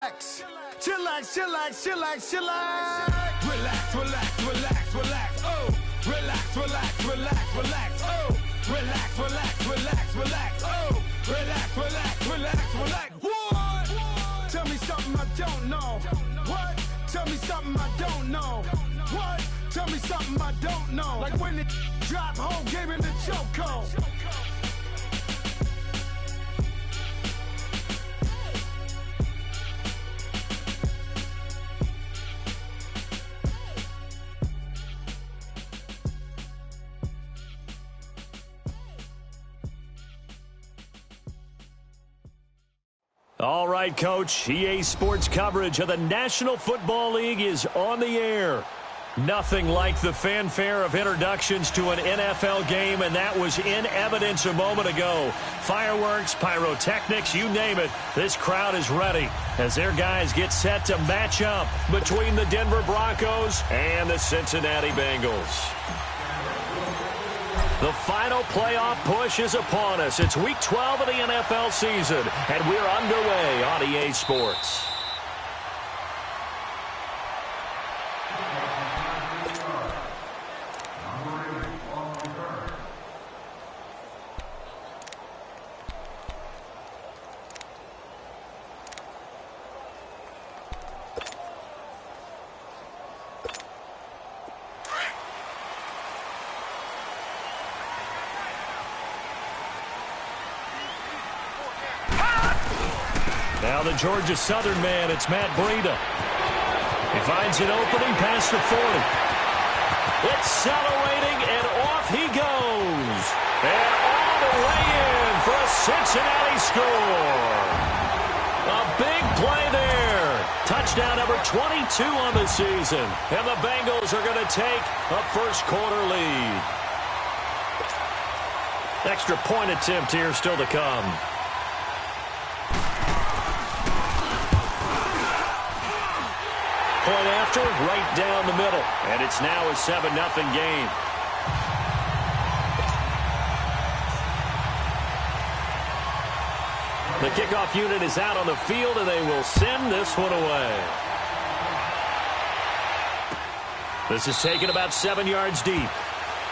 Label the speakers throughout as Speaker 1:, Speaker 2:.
Speaker 1: Chillax, chillax, chillax, chillax. Relax, relax, relax, relax. Oh, relax, relax, relax, relax. Oh, relax, relax, relax, relax. Oh, relax, relax, relax, relax. What? Tell me something I don't know. What? Tell me something I don't know. What? Tell me something I don't know. Like when it drop, whole game in the chokehold.
Speaker 2: All right, Coach. EA Sports coverage of the National Football League is on the air. Nothing like the fanfare of introductions to an NFL game, and that was in evidence a moment ago. Fireworks, pyrotechnics, you name it. This crowd is ready as their guys get set to match up between the Denver Broncos and the Cincinnati Bengals. The final playoff push is upon us. It's Week 12 of the NFL season, and we're underway on EA Sports. Now the Georgia Southern man, it's Matt Breida. He finds an opening past the 40. Accelerating, and off he goes. And all the way in for a Cincinnati score. A big play there. Touchdown number 22 on the season. And the Bengals are going to take a first quarter lead. Extra point attempt here still to come. Point after, right down the middle. And it's now a 7-0 game. The kickoff unit is out on the field, and they will send this one away. This is taken about 7 yards deep.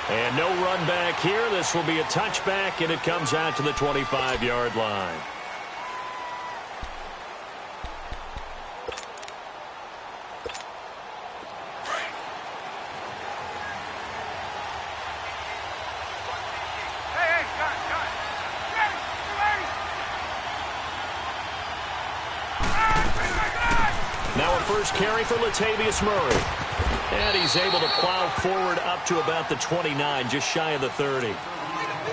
Speaker 2: And no run back here. This will be a touchback, and it comes out to the 25-yard line. First carry for Latavius Murray. And he's able to plow forward up to about the 29, just shy of the 30.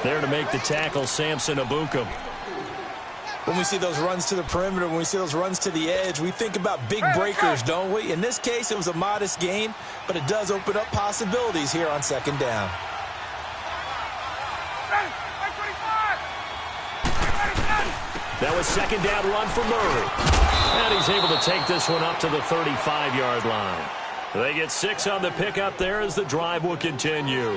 Speaker 2: There to make the tackle, Samson Ebukam.
Speaker 3: When we see those runs to the perimeter, when we see those runs to the edge, we think about big breakers, don't we? In this case, it was a modest gain, but it does open up possibilities here on second down.
Speaker 2: That was second down run for Murray. And he's able to take this one up to the 35-yard line. They get 6 on the pickup there as the drive will continue.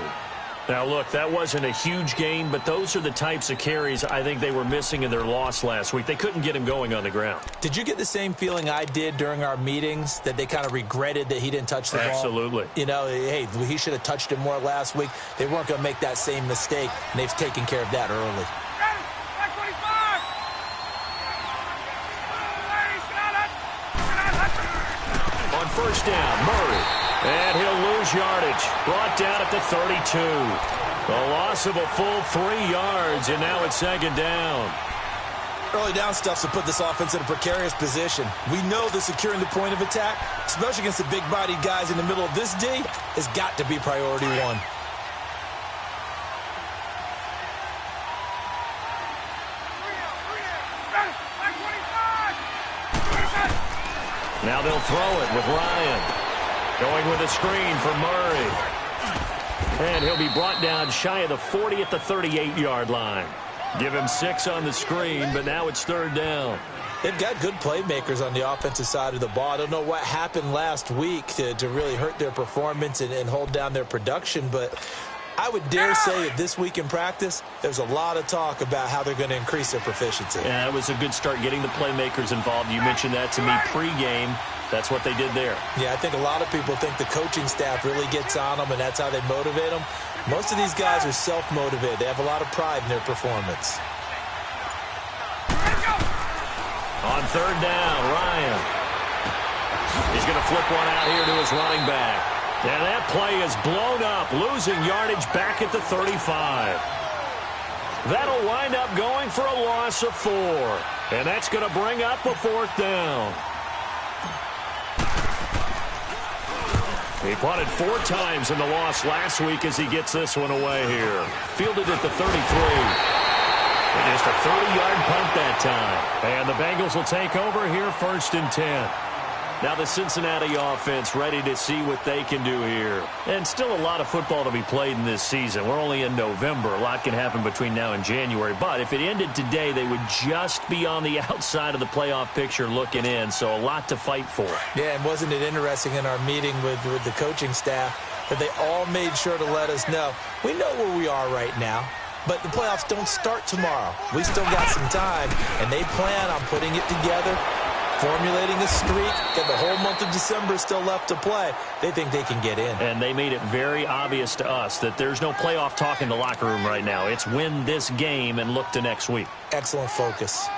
Speaker 2: Now, look, that wasn't a huge gain, but those are the types of carries I think they were missing in their loss last week. They couldn't get him going on the ground.
Speaker 3: Did you get the same feeling I did during our meetings, that they kind of regretted that he didn't touch the ball?
Speaker 2: Absolutely.
Speaker 3: You know, hey, he should have touched it more last week. They weren't going to make that same mistake, and they've taken care of that early.
Speaker 2: First down, Murray. And he'll lose yardage. Brought down at the 32. A loss of a full 3 yards, and now it's second down.
Speaker 3: Early down stuff to put this offense in a precarious position. We know that securing the point of attack, especially against the big-bodied guys in the middle of this D, has got to be priority one.
Speaker 2: Now they'll throw it with Ryan. Going with a screen for Murray. And he'll be brought down shy of the 40 at the 38-yard line. Give him 6 on the screen, but now it's third down.
Speaker 3: They've got good playmakers on the offensive side of the ball. I don't know what happened last week to really hurt their performance and hold down their production, but I would dare say that this week in practice, there's a lot of talk about how they're going to increase their proficiency.
Speaker 2: Yeah, that was a good start getting the playmakers involved. You mentioned that to me pregame. That's what they did there.
Speaker 3: Yeah, I think a lot of people think the coaching staff really gets on them, and that's how they motivate them. Most of these guys are self-motivated. They have a lot of pride in their performance.
Speaker 2: On third down, Ryan. He's going to flip one out here to his running back. And that play is blown up, losing yardage back at the 35. That'll wind up going for a loss of 4. And that's going to bring up a 4th down. He punted 4 times in the loss last week as he gets this one away here. Fielded at the 33. Just a 30-yard punt that time. And the Bengals will take over here 1st and 10. Now the Cincinnati offense ready to see what they can do here. And still a lot of football to be played in this season. We're only in November. A lot can happen between now and January. But if it ended today, they would just be on the outside of the playoff picture looking in. So a lot to fight for.
Speaker 3: Yeah, and wasn't it interesting in our meeting with the coaching staff that they all made sure to let us know, we know where we are right now. But the playoffs don't start tomorrow. We still got some time, and they plan on putting it together, formulating a streak, and the whole month of December still left to play. They think they can get in.
Speaker 2: And they made it very obvious to us that there's no playoff talk in the locker room right now. It's win this game and look to next week.
Speaker 3: Excellent focus.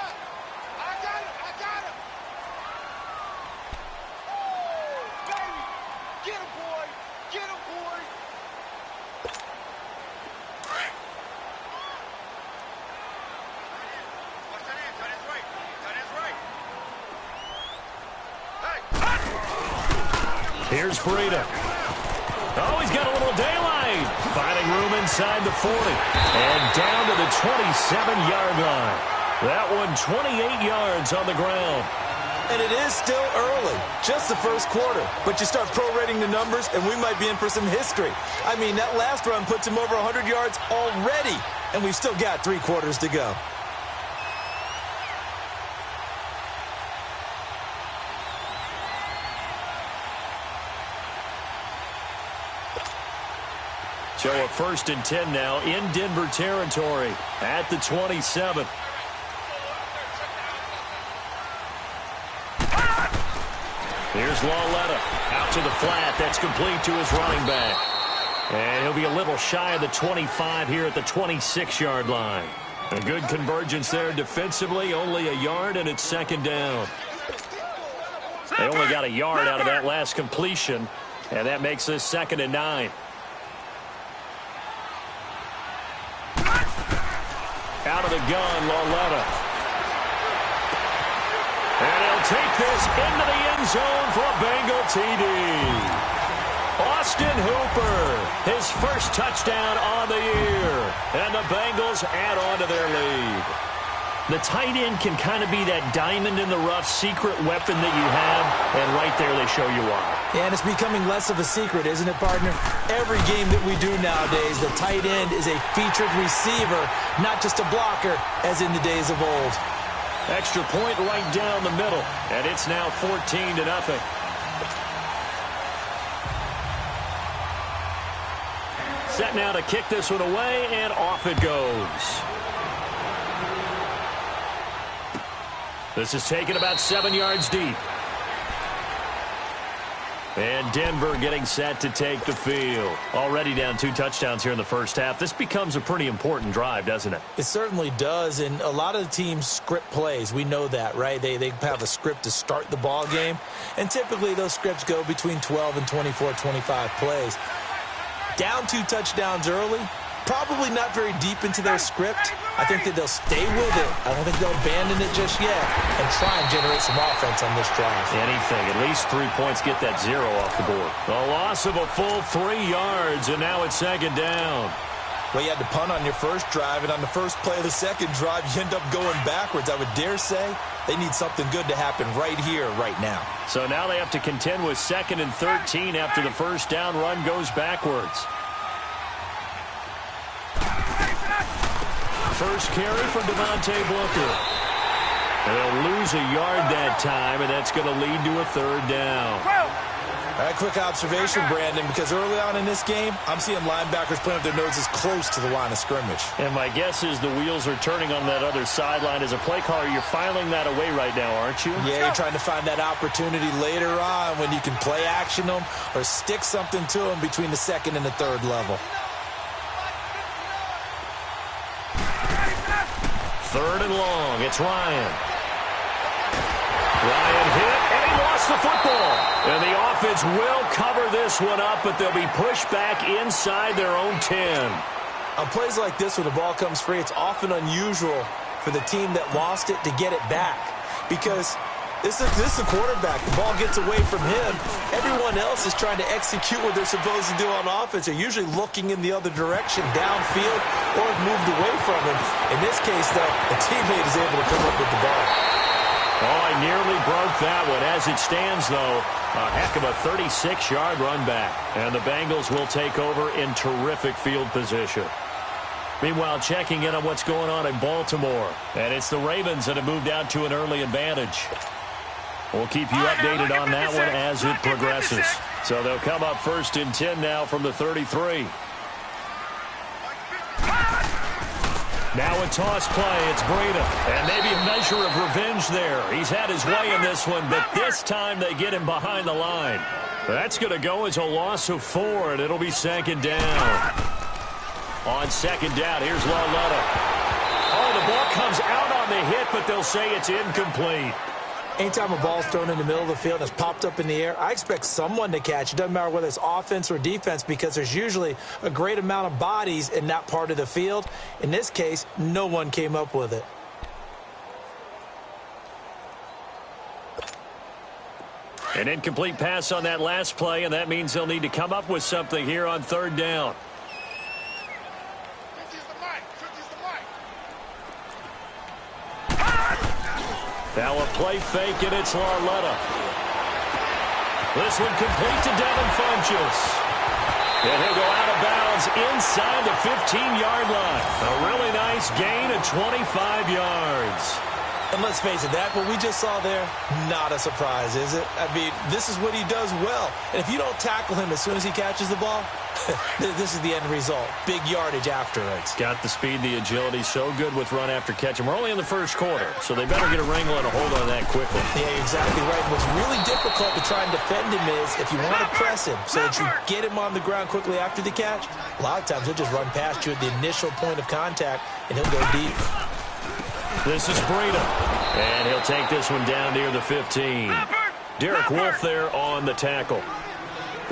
Speaker 2: Here's Breida. Oh, he's got a little daylight. Finding room inside the 40. And down to the 27-yard line. That one 28 yards on the ground.
Speaker 3: And it is still early, just the first quarter. But you start prorating the numbers, and we might be in for some history. I mean, that last run puts him over 100 yards already, and we've still got 3 quarters to go.
Speaker 2: So a 1st and 10 now in Denver territory at the 27. Here's Lauletta out to the flat. That's complete to his running back. And he'll be a little shy of the 25 here at the 26-yard line. A good convergence there defensively, only a yard, and it's 2nd down. They only got a yard out of that last completion, and that makes this 2nd and 9. Out of the gun, Lauletta. And he'll take this into the end zone for a Bengal TD. Austin Hooper, his first touchdown on the year. And the Bengals add on to their lead. The tight end can kind of be that diamond in the rough secret weapon that you have, and right there they show you why.
Speaker 3: Yeah, and it's becoming less of a secret, isn't it, partner? Every game that we do nowadays, the tight end is a featured receiver, not just a blocker, as in the days of old.
Speaker 2: Extra point right down the middle, and it's now 14-0. Set now to kick this one away, and off it goes. This is taken about 7 yards deep. And Denver getting set to take the field. Already down 2 touchdowns here in the first half. This becomes a pretty important drive, doesn't it?
Speaker 3: It certainly does, and a lot of the teams script plays. We know that, right? They have a script to start the ball game, and typically those scripts go between 12 and 24, 25 plays. Down 2 touchdowns early, probably not very deep into their script. I think that they'll stay with it. I don't think they'll abandon it just yet and try and generate some offense on this drive.
Speaker 2: Anything. At least 3 points get that 0 off the board. A loss of a full 3 yards, and now it's 2nd down.
Speaker 3: Well, you had to punt on your first drive, and on the first play of the second drive, you end up going backwards. I would dare say they need something good to happen right here, right now.
Speaker 2: So now they have to contend with 2nd and 13 after the first down run goes backwards. First carry from Devontae Booker. They'll lose a yard that time, and that's going to lead to a 3rd down.
Speaker 3: A quick observation, Brandon, because early on in this game, I'm seeing linebackers playing with their noses close to the line of scrimmage.
Speaker 2: And my guess is the wheels are turning on that other sideline. As a play caller, you're filing that away right now, aren't you?
Speaker 3: Yeah, you're trying to find that opportunity later on when you can play action them or stick something to them between the second and the third level.
Speaker 2: Third and long. It's Ryan. Ryan hit, and he lost the football. And the offense will cover this one up, but they'll be pushed back inside their own 10.
Speaker 3: On plays like this, when the ball comes free, it's often unusual for the team that lost it to get it back. Because this is a quarterback. The ball gets away from him. Everyone else is trying to execute what they're supposed to do on offense. They're usually looking in the other direction, downfield, or moved away from him. In this case, though, a teammate is able to come up with the ball.
Speaker 2: Oh, I nearly broke that one. As it stands, though, a heck of a 36-yard run back. And the Bengals will take over in terrific field position. Meanwhile, checking in on what's going on in Baltimore. And it's the Ravens that have moved out to an early advantage. We'll keep you updated on that one as it progresses. So they'll come up 1st and 10 now from the 33. Now a toss play. It's Breida. And maybe a measure of revenge there. He's had his way in this one, but this time they get him behind the line. That's going to go as a loss of 4, and it'll be 2nd down. On 2nd down, here's Lauletta. Oh, the ball comes out on the hit, but they'll say it's incomplete.
Speaker 3: Anytime a ball's thrown in the middle of the field and it's popped up in the air, I expect someone to catch. It doesn't matter whether it's offense or defense because there's usually a great amount of bodies in that part of the field. In this case, no one came up with it.
Speaker 2: An incomplete pass on that last play, and that means they'll need to come up with something here on 3rd down. Now a play fake, and it's Lauletta. This one complete to Devin Funchess. And he'll go out of bounds inside the 15-yard line. A really nice gain of 25 yards.
Speaker 3: And let's face it, that what we just saw there, not a surprise, is it? I mean, this is what he does well. And if you don't tackle him as soon as he catches the ball, this is the end result. Big yardage afterwards.
Speaker 2: Got the speed, the agility, so good with run after catch. And we're only in the 1st quarter, so they better get a wrangle and a hold on that quickly.
Speaker 3: Yeah, you're exactly right. What's really difficult to try and defend him is if you want to press him so that you get him on the ground quickly after the catch, a lot of times he'll just run past you at the initial point of contact, and he'll go deep.
Speaker 2: This is Breida, and he'll take this one down near the 15. Derek Wolfe there on the tackle.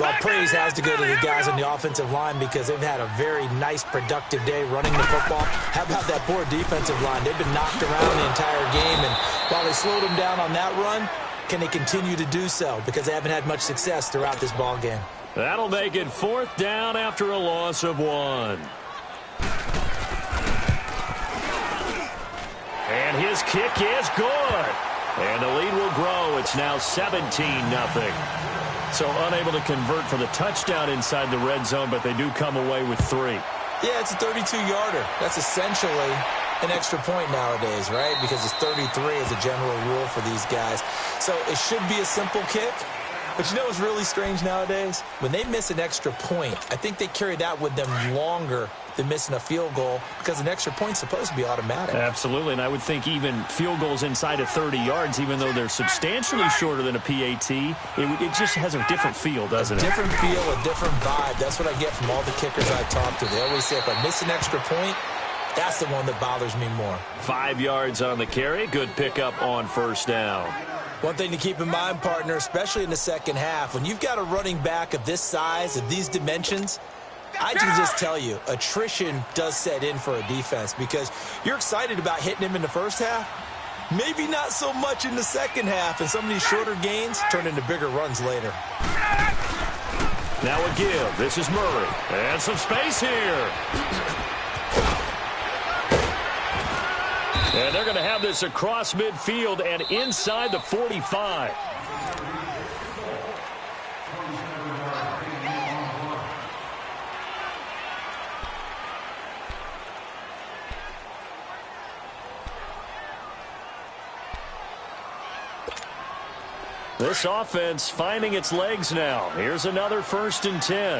Speaker 3: Well, praise has to go to the guys on the offensive line because they've had a very nice, productive day running the football. How about that poor defensive line? They've been knocked around the entire game, and while they slowed them down on that run, can they continue to do so? Because they haven't had much success throughout this ball game.
Speaker 2: That'll make it 4th down after a loss of 1. And his kick is good. And the lead will grow. It's now 17-0. So unable to convert for the touchdown inside the red zone, but they do come away with 3.
Speaker 3: Yeah, it's a 32-yarder. That's essentially an extra point nowadays, right? Because it's 33 as a general rule for these guys. So it should be a simple kick. But you know what's really strange nowadays? When they miss an extra point, I think they carry that with them longer than missing a field goal because an extra point's supposed to be automatic.
Speaker 2: Absolutely, and I would think even field goals inside of 30 yards, even though they're substantially shorter than a PAT, it just has a different feel, doesn't it?
Speaker 3: A different feel, a different vibe. That's what I get from all the kickers I talk to. They always say if I miss an extra point, that's the one that bothers me more.
Speaker 2: 5 yards on the carry. Good pickup on 1st down.
Speaker 3: One thing to keep in mind, partner, especially in the second half, when you've got a running back of this size, of these dimensions, I can just tell you, attrition does set in for a defense because you're excited about hitting him in the first half, maybe not so much in the second half, and some of these shorter gains turn into bigger runs later.
Speaker 2: Now a give. This is Murray. And some space here. And they're going to have this across midfield and inside the 45. This offense finding its legs now. Here's another 1st and 10.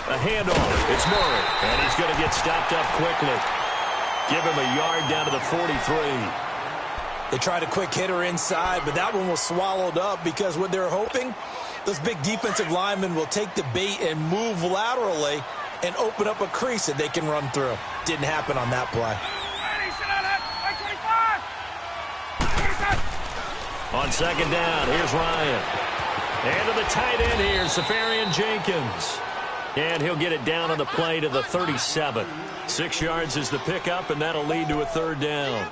Speaker 2: A handoff. It's Murray, and he's going to get stopped up quickly. Give him a yard down to the 43.
Speaker 3: They tried a quick hitter inside, but that one was swallowed up because what they're hoping, those big defensive linemen will take the bait and move laterally and open up a crease that they can run through. Didn't happen on that play.
Speaker 2: On 2nd down, here's Ryan. And to the tight end here, Safarian Jenkins. And he'll get it down on the play to the 37. 6 yards is the pickup, and that'll lead to a 3rd down.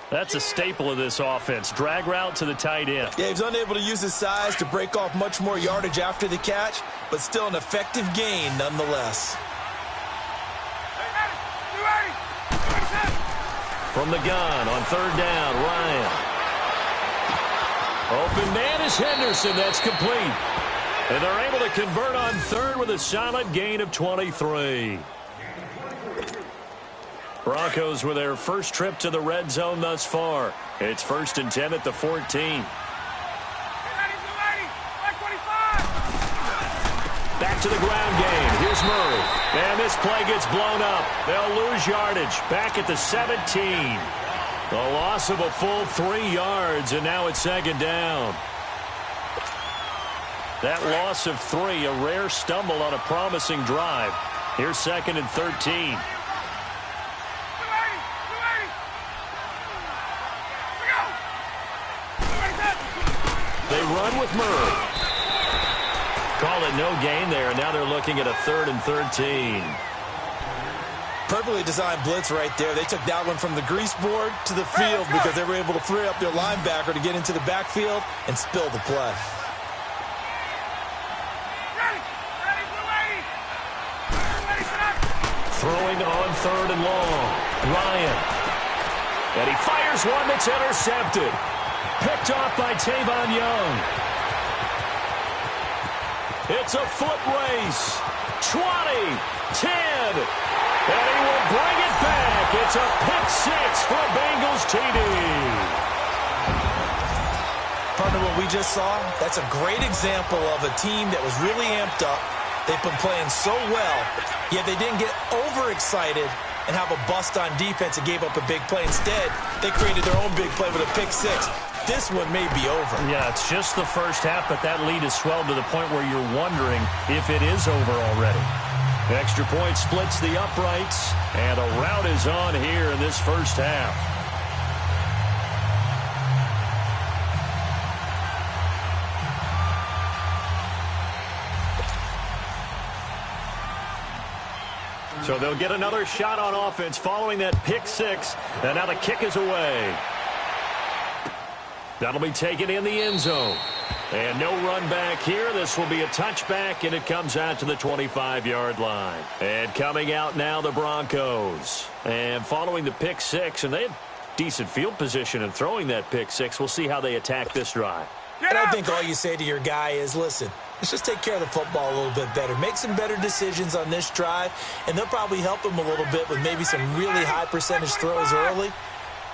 Speaker 2: That's a staple of this offense. Drag route to the tight end.
Speaker 3: Yeah, he's unable to use his size to break off much more yardage after the catch, but still an effective gain nonetheless.
Speaker 2: From the gun on 3rd down, Ryan. Open man is Henderson. That's complete. And they're able to convert on 3rd with a solid gain of 23. Broncos with their first trip to the red zone thus far. It's 1st and 10 at the 14. Back to the ground game. Here's Murray. And this play gets blown up. They'll lose yardage. Back at the 17. The loss of a full 3 yards, and now it's 2nd down. That loss of 3, a rare stumble on a promising drive. Here's 2nd and 13. They run with Murray. Call it no gain there, and now they're looking at a 3rd and 13.
Speaker 3: Perfectly designed blitz right there. They took that one from the grease board to the field because they were able to free up their linebacker to get into the backfield and spill the play.
Speaker 2: Throwing on 3rd and long. Ryan. And he fires one that's intercepted. Picked off by Tavon Young. It's a foot race. 20, 10, and he will bring it back. It's a pick 6 for Bengals TD.
Speaker 3: Partner, what we just saw, that's a great example of a team that was really amped up. They've been playing so well, yet they didn't get overexcited and have a bust on defense and gave up a big play. Instead, they created their own big play with a pick 6. This one may be over. Yeah,
Speaker 2: it's just the first half, but that lead has swelled to the point where you're wondering if it is over already. Extra point splits the uprights, and a rout is on here in this first half. So they'll get another shot on offense following that pick 6, and now the kick is away. That'll be taken in the end zone. And no run back here. This will be a touchback, and it comes out to the 25-yard line. And coming out now, the Broncos. And following the pick 6, and they had decent field position in throwing that pick 6. We'll see how they attack this drive.
Speaker 3: And I think all you say to your guy is, listen, let's just take care of the football a little bit better. Make some better decisions on this drive, and they'll probably help him a little bit with maybe some really high percentage throws early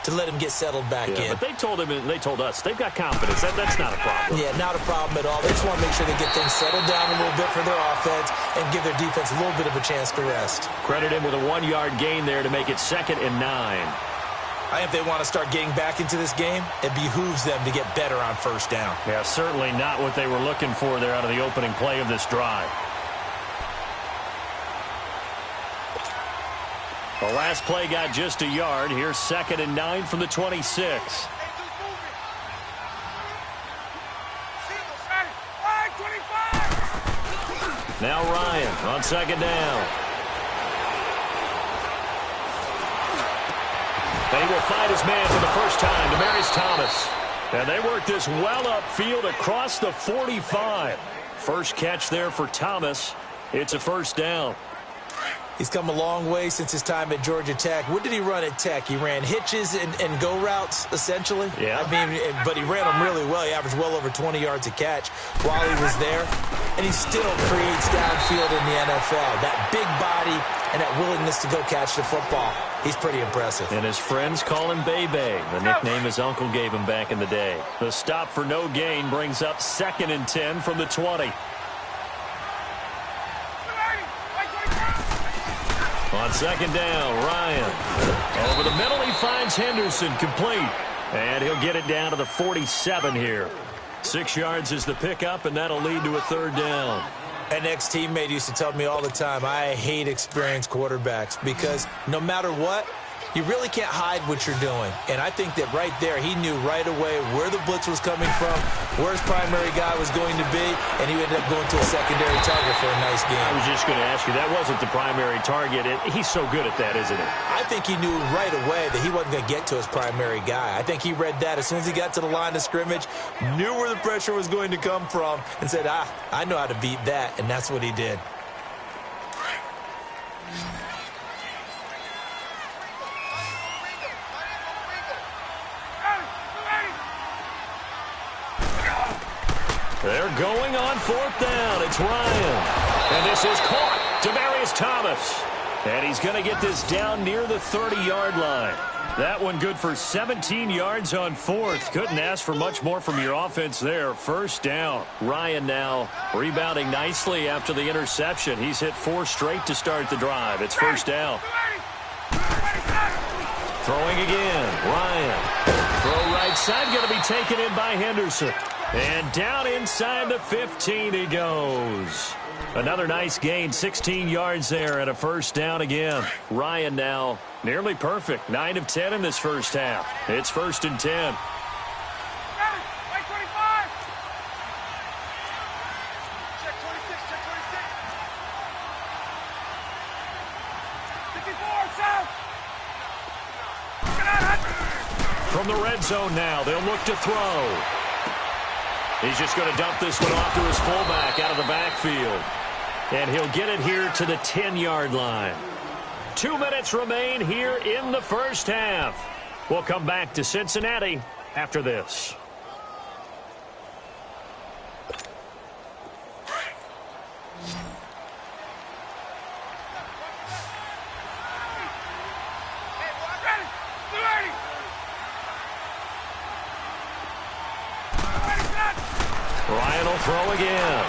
Speaker 3: to let him get settled back in.
Speaker 2: But they told him, and they told us, they've got confidence. That's not a problem.
Speaker 3: Yeah, not a problem at all. They just want to make sure they get things settled down a little bit for their offense and give their defense a little bit of a chance to rest.
Speaker 2: Credit him with a 1-yard gain there to make it 2nd and 9.
Speaker 3: I think if they want to start getting back into this game, it behooves them to get better on 1st down.
Speaker 2: Yeah, certainly not what they were looking for there out of the opening play of this drive. The last play got just a yard. Here's 2nd and 9 from the 26. Now Ryan on 2nd down. They will find his man for the first time, Demaryius Thomas. And they work this well upfield across the 45. First catch there for Thomas. It's a 1st down.
Speaker 3: He's come a long way since his time at Georgia Tech. What did he run at Tech? He ran hitches and go routes, essentially.
Speaker 2: Yeah.
Speaker 3: I mean, but he ran them really well. He averaged well over 20 yards a catch while he was there. And he still creates downfield in the NFL. That big body and that willingness to go catch the football. He's pretty impressive.
Speaker 2: And his friends call him Bebe, the nickname his uncle gave him back in the day. The stop for no gain brings up 2nd and 10 from the 20. On 2nd down, Ryan. Over the middle, he finds Henderson, complete. And he'll get it down to the 47 here. 6 yards is the pickup, and that'll lead to a 3rd down.
Speaker 3: An ex-teammate used to tell me all the time, I hate experienced quarterbacks because no matter what, you really can't hide what you're doing. And I think that right there, he knew right away where the blitz was coming from, where his primary guy was going to be, and he ended up going to a secondary target for a nice game.
Speaker 2: I was just going to ask you, that wasn't the primary target. He's so good at that, isn't he?
Speaker 3: I think he knew right away that he wasn't going to get to his primary guy. I think he read that as soon as he got to the line of scrimmage, knew where the pressure was going to come from, and said, I know how to beat that, and that's what he did.
Speaker 2: They're going on 4th down. It's Ryan. And this is caught. Demaryius Thomas. And he's going to get this down near the 30-yard line. That one good for 17 yards on 4th. Couldn't ask for much more from your offense there. 1st down. Ryan now rebounding nicely after the interception. He's hit 4 straight to start the drive. It's 1st down. Throwing again. Ryan. Throw right side. Going to be taken in by Henderson. And down inside the 15 he goes. Another nice gain, 16 yards there, and a 1st down again. Ryan now nearly perfect, 9 of 10 in this first half. It's 1st and 10. From the red zone now, they'll look to throw. He's just going to dump this one off to his fullback out of the backfield. And he'll get it here to the 10-yard line. 2 minutes remain here in the first half. We'll come back to Cincinnati after this. Ryan will throw again.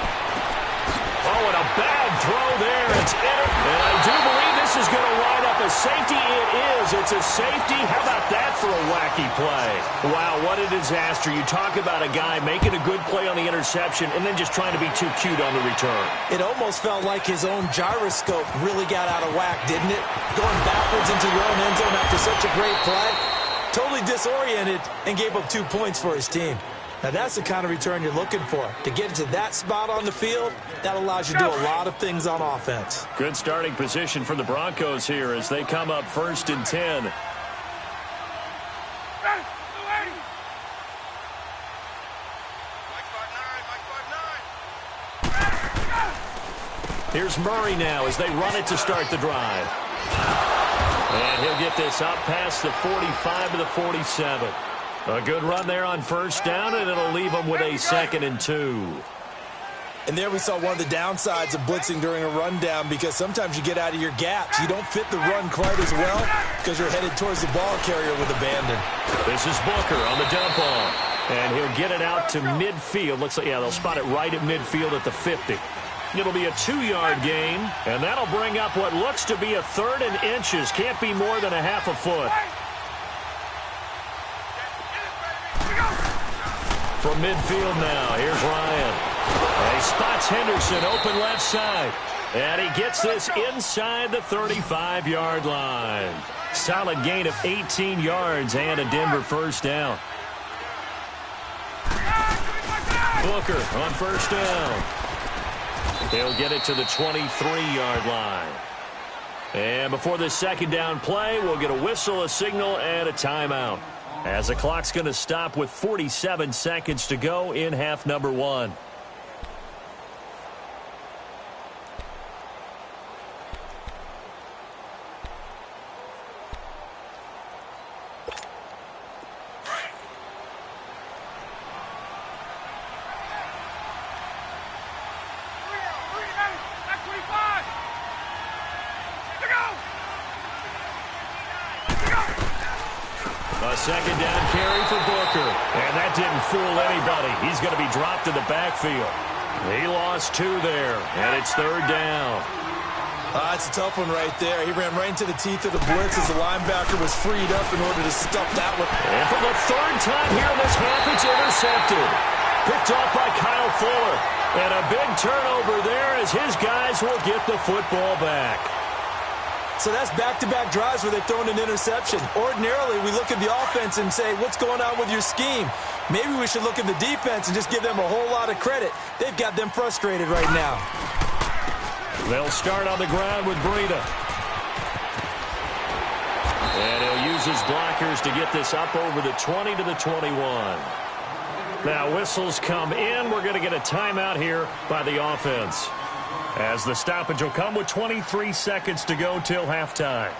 Speaker 2: Oh, and a bad throw there. It's in. And I do believe this is going to wind up a safety. It is. It's a safety. How about that for a wacky play? Wow, what a disaster. You talk about a guy making a good play on the interception and then just trying to be too cute on the return.
Speaker 3: It almost felt like his own gyroscope really got out of whack, didn't it? Going backwards into your own end zone after such a great play. Totally disoriented and gave up 2 points for his team. Now, that's the kind of return you're looking for. To get into that spot on the field, that allows you to do a lot of things on offense.
Speaker 2: Good starting position for the Broncos here as they come up 1st and 10. Here's Murray now as they run it to start the drive. And he'll get this up past the 45 to the 47. A good run there on 1st down, and it'll leave them with a 2nd and 2.
Speaker 3: And there we saw one of the downsides of blitzing during a rundown because sometimes you get out of your gaps. You don't fit the run quite as well because you're headed towards the ball carrier with abandon.
Speaker 2: This is Booker on the dump off. And he'll get it out to midfield. Looks like, yeah, they'll spot it right at midfield at the 50. It'll be a 2-yard gain, and that'll bring up what looks to be a 3rd and inches. Can't be more than a half a foot. From midfield now, here's Ryan. And he spots Henderson open left side. And he gets this inside the 35-yard line. Solid gain of 18 yards and a Denver 1st down. Booker on 1st down. He'll get it to the 23-yard line. And before the 2nd down play, we'll get a whistle, a signal, and a timeout. As the clock's going to stop with 47 seconds to go in half number 1. a second down carry for Booker. And that didn't fool anybody. He's going to be dropped in the backfield. He lost 2 there, and it's third down.
Speaker 3: It's a tough one right there. He ran right into the teeth of the blitz as the linebacker was freed up in order to stuff that one.
Speaker 2: And for the third time here in this half, it's intercepted. Picked off by Kyle Fuller. And a big turnover there as his guys will get the football back.
Speaker 3: So that's back-to-back drives where they're throwing an interception. Ordinarily, we look at the offense and say, what's going on with your scheme? Maybe we should look at the defense and just give them a whole lot of credit. They've got them frustrated right now.
Speaker 2: They'll start on the ground with Breida. And he'll use his blockers to get this up over the 20 to the 21. Now whistles come in. We're going to get a timeout here by the offense, as the stoppage will come with 23 seconds to go till halftime.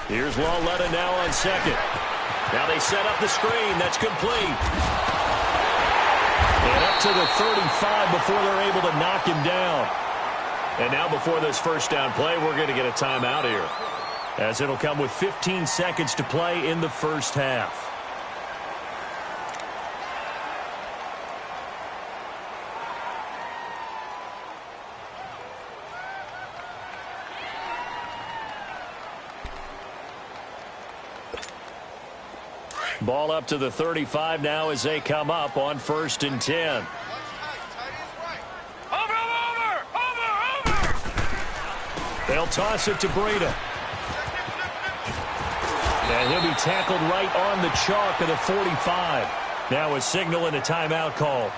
Speaker 2: Here's Lawletta now on second. Now they set up the screen. That's complete. And up to the 35 before they're able to knock him down. And now before this first down play, we're going to get a timeout here, as it'll come with 15 seconds to play in the first half. Ball up to the 35 now as they come up on 1st and 10. They'll toss it to Breida. And he'll be tackled right on the chalk of the 45. Now a signal and a timeout call,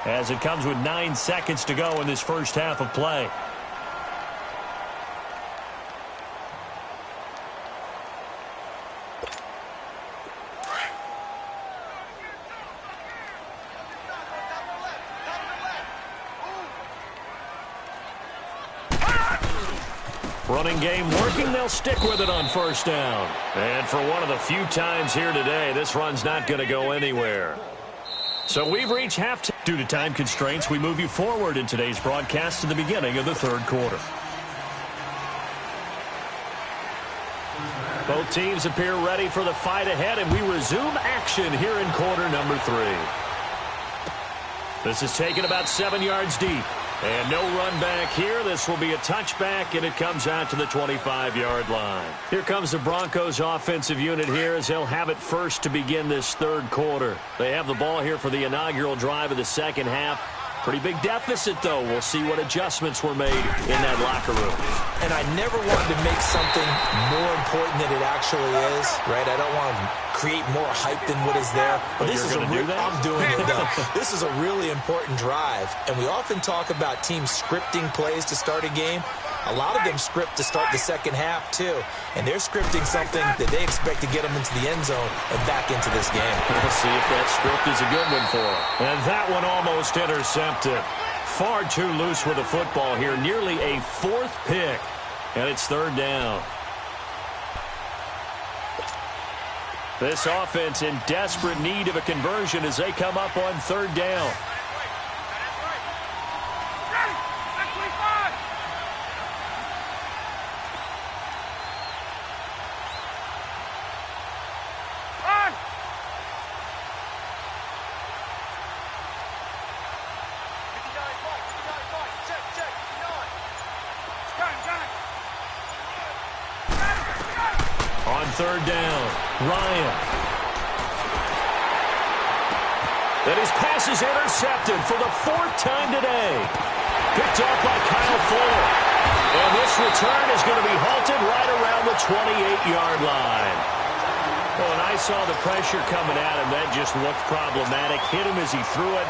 Speaker 2: as it comes with 9 seconds to go in this first half of play. Running game working. They'll stick with it on first down. And for one of the few times here today, this run's not going to go anywhere. So we've reached halftime. Due to time constraints, we move you forward in today's broadcast to the beginning of the third quarter. Both teams appear ready for the fight ahead, and we resume action here in quarter number 3. This is taken about 7 yards deep. And no run back here. This will be a touchback, and it comes out to the 25-yard line. Here comes the Broncos offensive unit here as they'll have it first to begin this third quarter. They have the ball here for the inaugural drive of the second half. Pretty big deficit, though. We'll see what adjustments were made in that locker room.
Speaker 3: And I never wanted to make something more important than it actually is, right? I don't want to create more hype than what is there. But this is I'm doing it, though. This is a really important drive. And we often talk about teams scripting plays to start a game. A lot of them script to start the second half, too. And they're scripting something that they expect to get them into the end zone and back into this game.
Speaker 2: We'll see if that script is a good one for them. And that one almost intercepted. Far too loose with the football here. Nearly a 4th pick. And it's third down. This offense in desperate need of a conversion as they come up on third down. Third down, Ryan. And his pass is intercepted for the 4th time today. Picked off by Kyle Fuller. And this return is going to be halted right around the 28-yard line. Well, and I saw the pressure coming at him. That just looked problematic. Hit him as he threw it,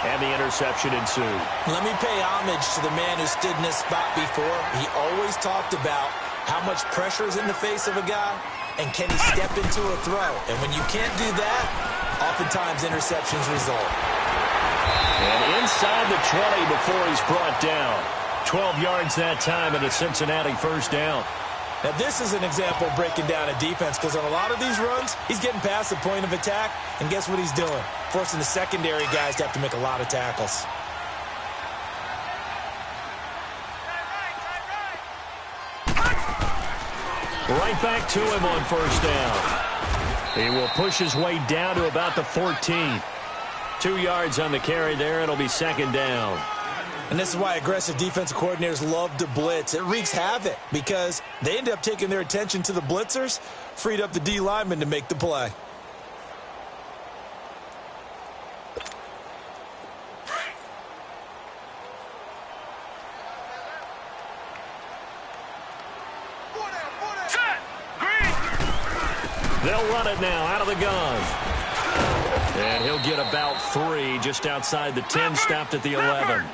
Speaker 2: and the interception ensued.
Speaker 3: Let me pay homage to the man who stood in this spot before. He always talked about how much pressure is in the face of a guy, and can he step into a throw? And when you can't do that, oftentimes interceptions result.
Speaker 2: And inside the 20 before he's brought down. 12 yards that time, and a Cincinnati first down.
Speaker 3: Now, this is an example of breaking down a defense because on a lot of these runs, he's getting past the point of attack, and guess what he's doing? Forcing the secondary guys to have to make a lot of tackles.
Speaker 2: Right back to him on first down. He will push his way down to about the 14. 2 yards on the carry there. It'll be second down.
Speaker 3: And this is why aggressive defensive coordinators love to blitz. It wreaks havoc because they end up taking their attention to the blitzers, freed up the D lineman to make the play.
Speaker 2: They'll run it now out of the gun. And he'll get about 3 just outside the 10, stopped at the 11.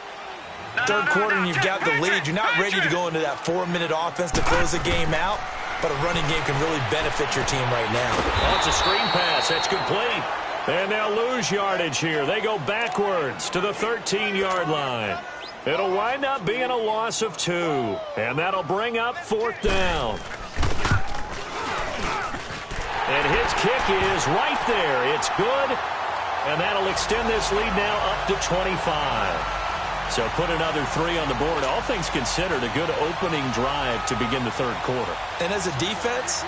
Speaker 3: Third quarter and you've got the lead. You're not ready to go into that 4-minute offense to close the game out, but a running game can really benefit your team right now.
Speaker 2: Oh, it's a screen pass. That's complete. And they'll lose yardage here. They go backwards to the 13-yard line. It'll wind up being a loss of 2. And that'll bring up 4th down. And his kick is right there. It's good. And that'll extend this lead now up to 25. So put another 3 on the board. All things considered, a good opening drive to begin the third quarter.
Speaker 3: And as a defense,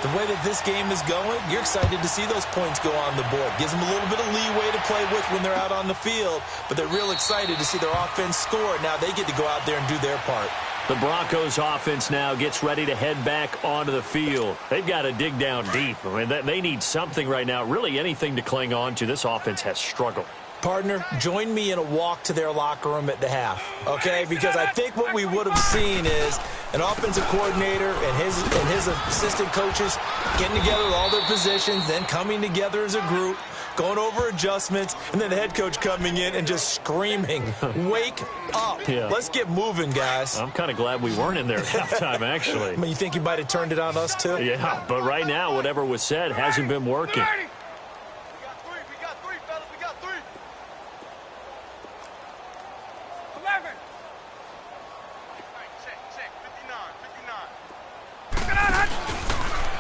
Speaker 3: the way that this game is going, you're excited to see those points go on the board. Gives them a little bit of leeway to play with when they're out on the field, but they're real excited to see their offense score. Now they get to go out there and do their part.
Speaker 2: The Broncos offense now gets ready to head back onto the field. They've got to dig down deep. I mean, they need something right now, really anything to cling on to. This offense has struggled.
Speaker 3: Partner, join me in a walk to their locker room at the half, okay? Because I think what we would have seen is an offensive coordinator and his assistant coaches getting together with all their positions, then coming together as a group, going over adjustments, and then the head coach coming in and just screaming, wake up. Yeah. Let's get moving, guys.
Speaker 2: I'm kind of glad we weren't in there at halftime, actually.
Speaker 3: I mean, you think you might have turned it on us, too?
Speaker 2: Yeah, but right now, whatever was said hasn't been working.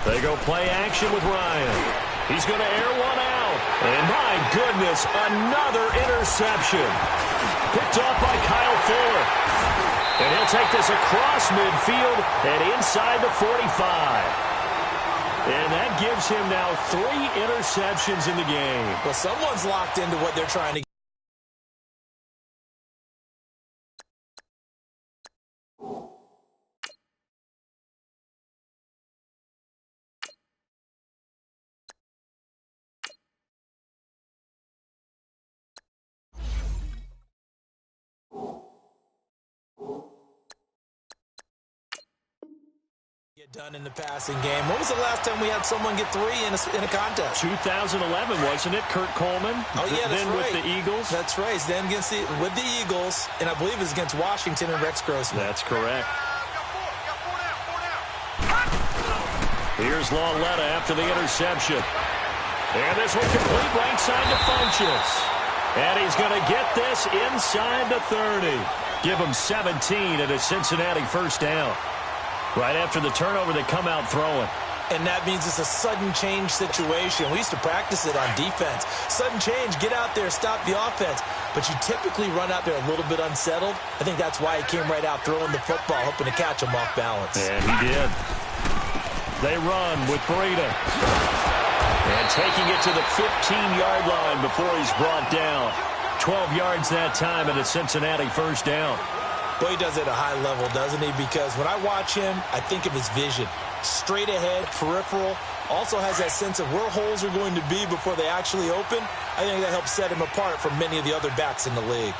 Speaker 2: They go play action with Ryan. He's going to air one out. And my goodness, another interception. Picked off by Kyle Fuller. And he'll take this across midfield and inside the 45. And that gives him now 3 interceptions in the game.
Speaker 3: Well, someone's locked into what they're trying to get. Done in the passing game. When was the last time we had someone get 3 in a contest?
Speaker 2: 2011, wasn't it? Kurt Coleman.
Speaker 3: Oh, yeah, that's
Speaker 2: then
Speaker 3: right.
Speaker 2: With the Eagles.
Speaker 3: That's right. Then with the Eagles, and I believe it's against Washington and Rex Grossman.
Speaker 2: That's correct. Here's Lauletta after the interception. And this one complete right side to Funchess. And he's going to get this inside the 30. Give him 17 at a Cincinnati first down. Right after the turnover, they come out throwing.
Speaker 3: And that means it's a sudden change situation. We used to practice it on defense. Sudden change, get out there, stop the offense. But you typically run out there a little bit unsettled. I think that's why he came right out throwing the football, hoping to catch him off balance.
Speaker 2: And he did. They run with Breida. And taking it to the 15-yard line before he's brought down. 12 yards that time and a Cincinnati first down.
Speaker 3: Boy, he does it at a high level, doesn't he? Because when I watch him, I think of his vision. Straight ahead, peripheral. Also has that sense of where holes are going to be before they actually open. I think that helps set him apart from many of the other backs in the league.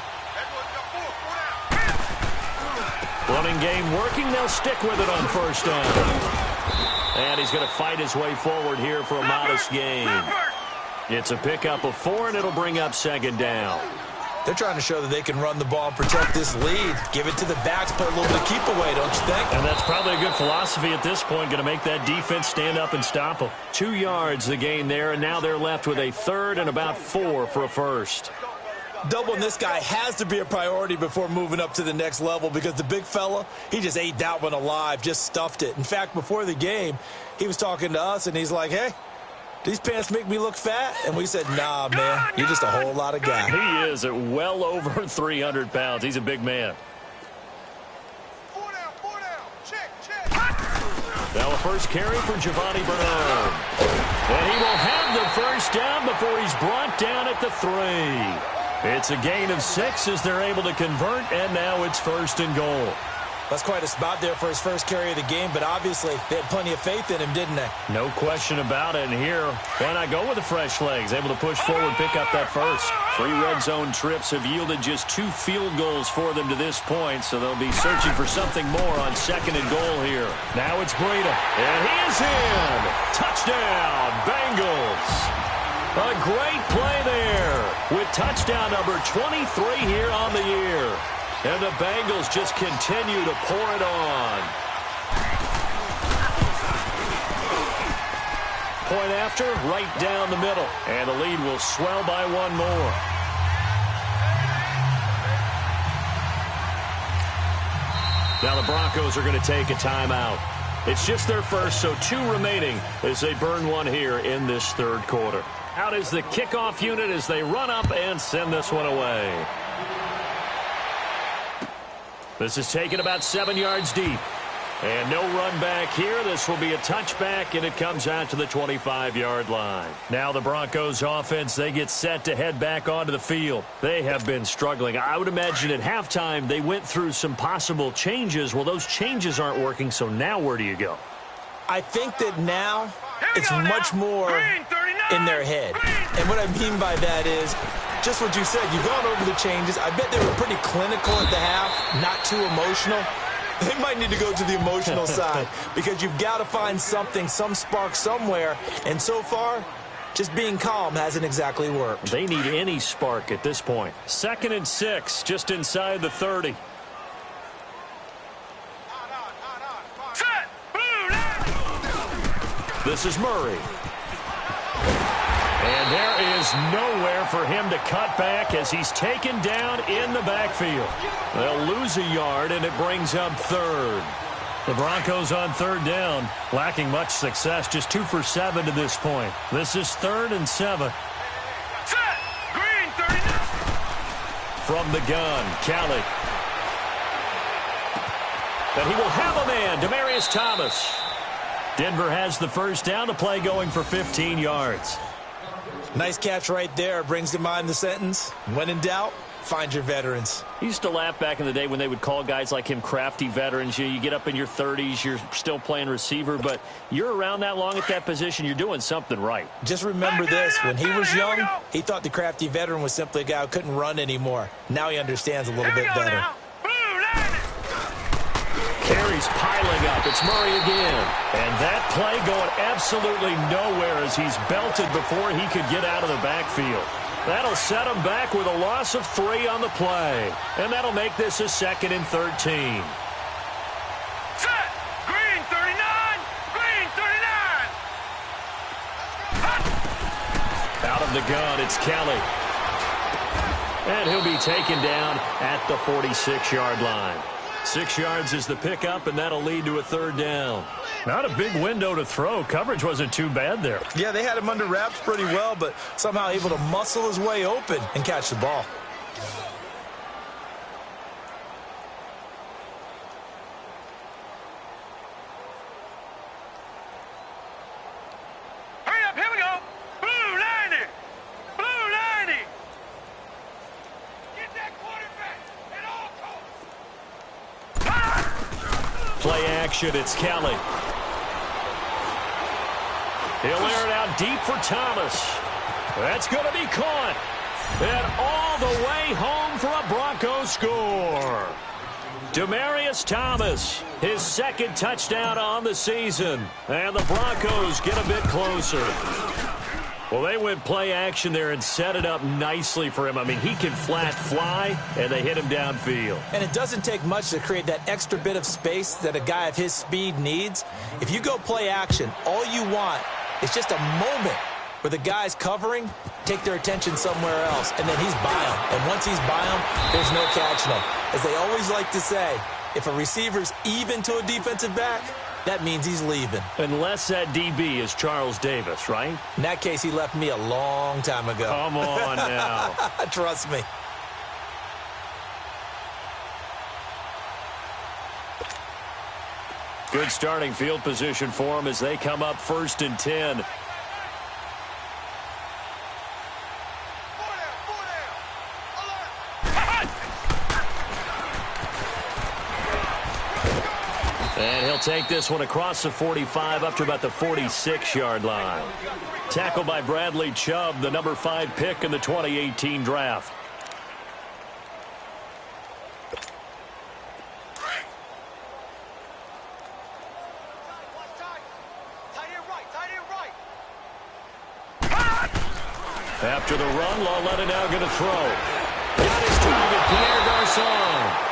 Speaker 2: Running game working. They'll stick with it on first down. And he's going to fight his way forward here for a modest gain. It's a pickup of 4, and it'll bring up second down.
Speaker 3: They're trying to show that they can run the ball and protect this lead. Give it to the backs, play a little bit of keep away, don't you think?
Speaker 2: And that's probably a good philosophy at this point, going to make that defense stand up and stop them. 2 yards the gain there, and now they're left with a 3rd and about 4 for a first.
Speaker 3: Doubling this guy has to be a priority before moving up to the next level because the big fella, he just ate that one alive, just stuffed it. In fact, before the game, he was talking to us, and he's like, hey, these pants make me look fat? And we said, nah, man, you're just a whole lot of guy.
Speaker 2: He is at well over 300 pounds. He's a big man. Now a first carry for Giovanni Bernard. And he will have the first down before he's brought down at the 3. It's a gain of 6 as they're able to convert, and now it's 1st and goal.
Speaker 3: That's quite a spot there for his first carry of the game, but obviously they had plenty of faith in him, didn't they?
Speaker 2: No question about it. And here, why not go with the fresh legs? Able to push forward, pick up that first. 3 red zone trips have yielded just 2 field goals for them to this point, so they'll be searching for something more on 2nd and goal here. Now it's Breida, and he is in. Touchdown, Bengals. A great play there with touchdown number 23 here on the year. And the Bengals just continue to pour it on. Point after, right down the middle. And the lead will swell by 1 more. Now the Broncos are going to take a timeout. It's just their first, so 2 remaining as they burn 1 here in this 3rd quarter. Out is the kickoff unit as they run up and send this one away. This is taken about 7 yards deep. And no run back here. This will be a touchback, and it comes out to the 25-yard line. Now the Broncos offense, they get set to head back onto the field. They have been struggling. I would imagine at halftime they went through some possible changes. Well, those changes aren't working, so now where do you go?
Speaker 3: I think that now it's much more in their head. And what I mean by that is just what you said. You've gone over the changes. I bet they were pretty clinical at the half, not too emotional. They might need to go to the emotional side because you've got to find something, some spark somewhere. And so far, just being calm hasn't exactly worked.
Speaker 2: They need any spark at this point. 2nd and 6, just inside the 30. This is Murray. And there is nowhere for him to cut back as he's taken down in the backfield. They'll lose a yard, and it brings up 3rd. The Broncos on 3rd down, lacking much success, just 2 for 7 to this point. This is 3rd and 7. From the gun, Kelly. And he will have a man, Demaryius Thomas. Denver has the first down, the play going for 15 yards.
Speaker 3: Nice catch right there. Brings to mind the sentence, when in doubt, find your veterans.
Speaker 2: He used to laugh back in the day when they would call guys like him crafty veterans. You get up in your 30s, you're still playing receiver, but you're around that long at that position, you're doing something right.
Speaker 3: Just remember this, when he was young, he thought the crafty veteran was simply a guy who couldn't run anymore. Now he understands a little bit better.
Speaker 2: Carries piling up. It's Murray again. And that play going absolutely nowhere as he's belted before he could get out of the backfield. That'll set him back with a loss of 3 on the play. And that'll make this a 2nd and 13.
Speaker 1: Set! Green 39! Green 39!
Speaker 2: Out of the gun, it's Kelly. And he'll be taken down at the 46-yard line. 6 yards is the pickup, and that'll lead to a 3rd down. Not a big window to throw. Coverage wasn't too bad there.
Speaker 3: Yeah, they had him under wraps pretty well, but somehow able to muscle his way open and catch the ball.
Speaker 1: Hurry up, here we go! Blue 90! Blue 90! Get that quarterback at all costs!
Speaker 2: Play action, it's Kelly. He'll air it out deep for Thomas. That's going to be caught. And all the way home for a Broncos score. Demaryius Thomas, his 2nd touchdown on the season. And the Broncos get a bit closer. Well, they went play action there and set it up nicely for him. I mean, he can flat fly, and they hit him downfield.
Speaker 3: And it doesn't take much to create that extra bit of space that a guy of his speed needs. If you go play action, all you want is just a moment where the guys covering take their attention somewhere else, and then he's by them. And once he's by them, there's no catching him. As they always like to say, if a receiver's even to a defensive back, that means he's leaving.
Speaker 2: Unless that DB is Charles Davis, right?
Speaker 3: In that case, he left me a long time ago.
Speaker 2: Come on now.
Speaker 3: Trust me.
Speaker 2: Good starting field position for them as they come up 1st and 10. And he'll take this one across the 45 up to about the 46-yard line. Tackled by Bradley Chubb, the number 5 pick in the 2018 draft. After the run, Lauletta now going to throw. Got his target, Pierre Garçon.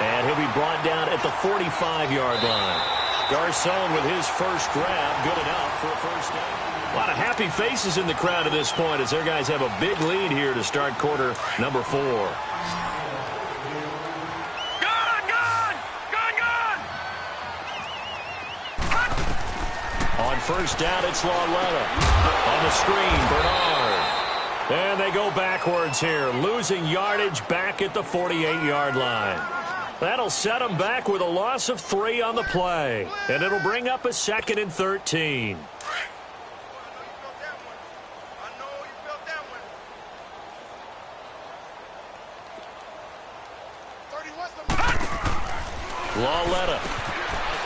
Speaker 2: And he'll be brought down at the 45-yard line. Garçon with his first grab, good enough for a first down. A lot of happy faces in the crowd at this point as their guys have a big lead here to start quarter number 4. On first down, it's Lauletta. On the screen, Bernard. And they go backwards here, losing yardage back at the 48-yard line. That'll set them back with a loss of 3 on the play. And it'll bring up a 2nd and 13. Lauletta.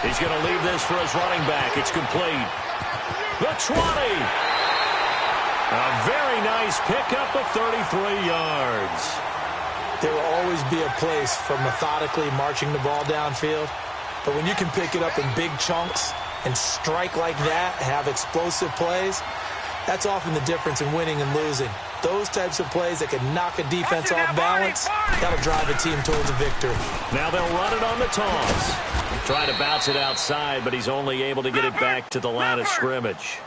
Speaker 2: He's going to leave this for his running back. It's complete. The 20. A very nice pickup of 33 yards.
Speaker 3: There will always be a place for methodically marching the ball downfield. But when you can pick it up in big chunks and strike like that, have explosive plays, that's often the difference in winning and losing. Those types of plays that can knock a defense off balance, that'll drive a team towards a victory.
Speaker 2: Now they'll run it on the toss. Trying to bounce it outside, but he's only able to get it back to the line of scrimmage.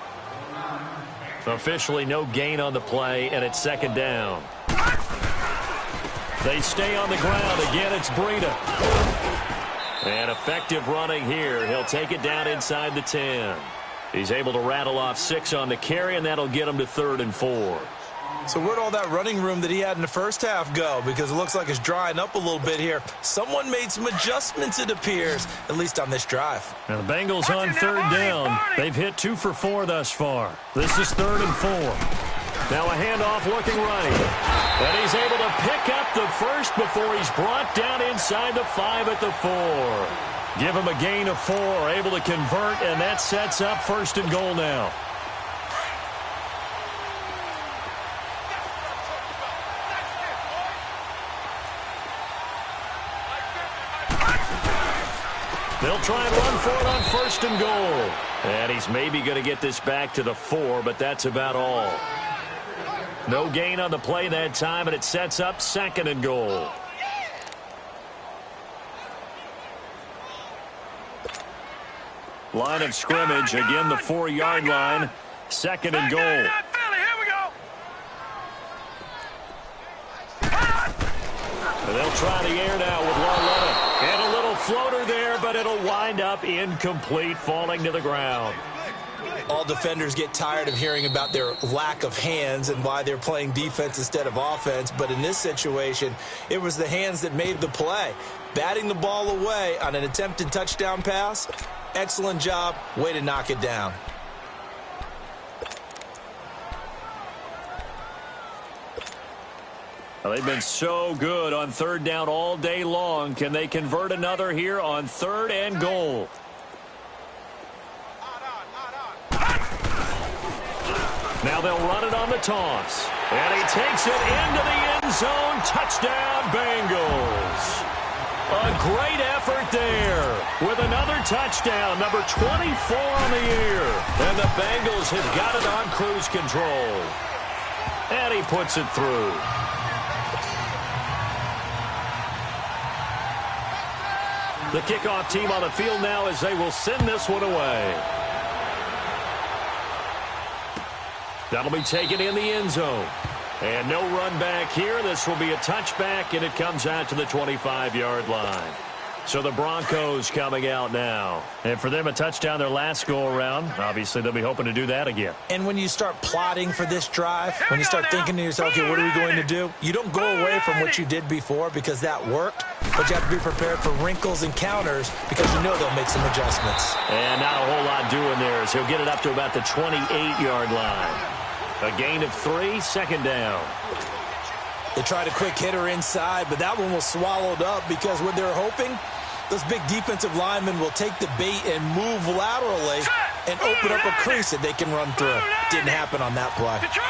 Speaker 2: Officially no gain on the play, and it's 2nd down. They stay on the ground. Again, it's Breida. And effective running here. He'll take it down inside the 10. He's able to rattle off 6 on the carry, and that'll get him to 3rd and 4.
Speaker 3: So where'd all that running room that he had in the first half go? Because it looks like it's drying up a little bit here. Someone made some adjustments, it appears, at least on this drive.
Speaker 2: Now the Bengals on 3rd down. They've hit 2 for 4 thus far. This is 3rd and 4. Now a handoff looking right. And he's able to pick up the first before he's brought down inside the 5 at the 4. Give him a gain of 4, able to convert, and that sets up 1st and goal now. They'll try and run for it on 1st and goal. And he's maybe going to get this back to the 4, but that's about all. No gain on the play that time, and it sets up 2nd and goal. Line of scrimmage, again the 4-yard line. 2nd and goal. And they'll try the air now with Lauletta. And a little floater there, but it'll wind up incomplete, falling to the ground.
Speaker 3: All defenders get tired of hearing about their lack of hands and why they're playing defense instead of offense. But in this situation, it was the hands that made the play. Batting the ball away on an attempted touchdown pass, excellent job. Way to knock it down.
Speaker 2: Well, they've been so good on 3rd down all day long. Can they convert another here on 3rd and goal? Now they'll run it on the toss. And he takes it into the end zone. Touchdown, Bengals. A great effort there with another touchdown, number 24 on the year. And the Bengals have got it on cruise control. And he puts it through. The kickoff team on the field now as they will send this one away. That'll be taken in the end zone. And no run back here. This will be a touchback, and it comes out to the 25-yard line. So the Broncos coming out now. And for them, a touchdown their last go-around. Obviously, they'll be hoping to do that again.
Speaker 3: And when you start plotting for this drive, when you start thinking to yourself, okay, what are we going to do? You don't go away from what you did before because that worked, but you have to be prepared for wrinkles and counters because you know they'll make some adjustments.
Speaker 2: And not a whole lot doing there, so he'll get it up to about the 28-yard line. A gain of 3, second down.
Speaker 3: They tried a quick hitter inside, but that one was swallowed up because what they're hoping, those big defensive linemen will take the bait and move laterally and open up a crease that they can run through. Didn't happen on that play.
Speaker 1: Detroit!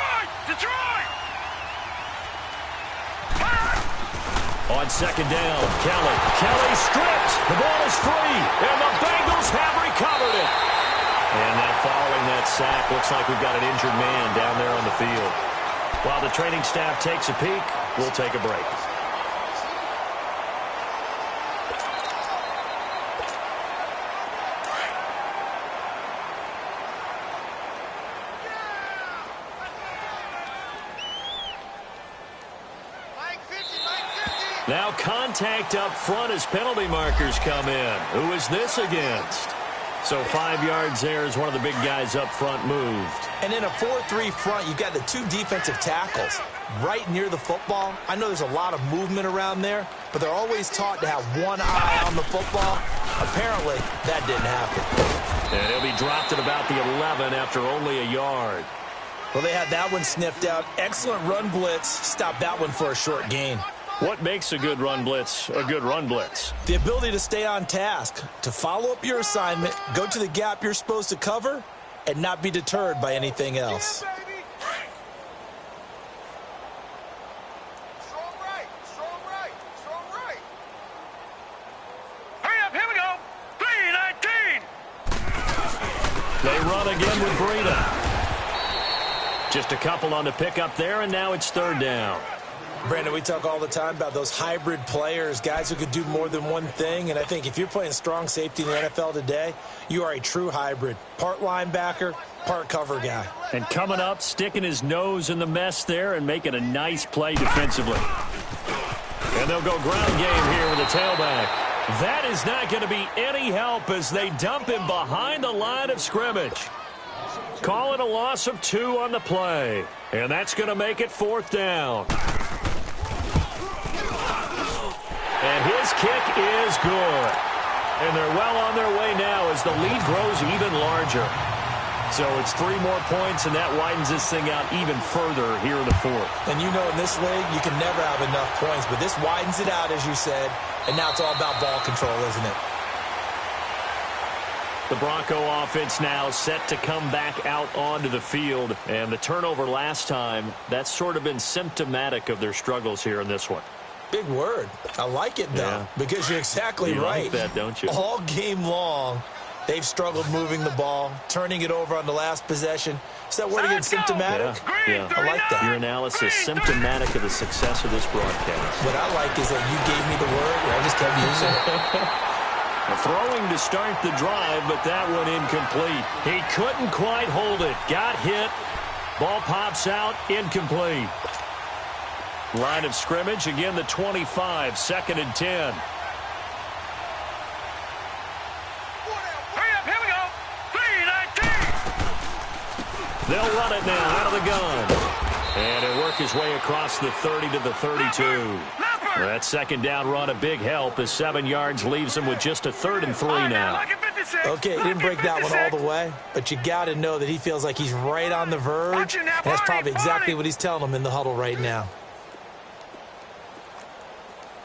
Speaker 2: On second down, Kelly stripped. The ball is free, and the Bengals have recovered it. And now following that sack, looks like we've got an injured man down there on the field. While the training staff takes a peek, we'll take a break. Now contact up front as penalty markers come in. Who is this against? So 5 yards there as one of the big guys up front moved.
Speaker 3: And in a 4-3 front, you've got the 2 defensive tackles right near the football. I know there's a lot of movement around there, but they're always taught to have one eye on the football. Apparently, that didn't happen.
Speaker 2: And he'll be dropped at about the 11 after only a yard.
Speaker 3: Well, they had that one sniffed out. Excellent run blitz. Stopped that one for a short gain.
Speaker 2: What makes a good run blitz a good run blitz?
Speaker 3: The ability to stay on task, to follow up your assignment, go to the gap you're supposed to cover, and not be deterred by anything else.
Speaker 1: Hurry up, here we go. 3-19.
Speaker 2: They run again with Breida. Just a couple on the pickup there, and now it's third down.
Speaker 3: Brandon, we talk all the time about those hybrid players, guys who could do more than one thing, and I think if you're playing strong safety in the NFL today, you are a true hybrid. Part linebacker, part cover guy.
Speaker 2: And coming up, sticking his nose in the mess there and making a nice play defensively. And they'll go ground game here with a tailback. That is not going to be any help as they dump him behind the line of scrimmage. Call it a loss of 2 on the play. And that's going to make it fourth down. And his kick is good. And they're well on their way now as the lead grows even larger. So it's 3 more points, and that widens this thing out even further here in the fourth.
Speaker 3: And you know in this league, you can never have enough points, but this widens it out, as you said, and now it's all about ball control, isn't it?
Speaker 2: The Bronco offense now set to come back out onto the field. And the turnover last time, that's sort of been symptomatic of their struggles here in this one.
Speaker 3: Big word. I like it, though, because you're exactly right.
Speaker 2: You like that, don't you?
Speaker 3: All game long, they've struggled moving the ball, turning it over on the last possession. Is that word again, symptomatic?
Speaker 2: Yeah.
Speaker 3: I like that.
Speaker 2: Your analysis, symptomatic of the success of this broadcast.
Speaker 3: What I like is that you gave me the word, and I just kept using it.
Speaker 2: Throwing to start the drive, but that one incomplete. He couldn't quite hold it. Got hit. Ball pops out, incomplete. Line of scrimmage, again the 25, 2nd and 10.
Speaker 1: Hurry up, here we go. 3-19.
Speaker 2: They'll run it now out of the gun. And he'll work his way across the 30 to the 32. That second down run, a big help as 7 yards leaves him with just a 3rd and 3 now.
Speaker 3: Okay, he didn't break that one all the way, but you got to know that he feels like he's right on the verge. And that's probably exactly what he's telling them in the huddle right now.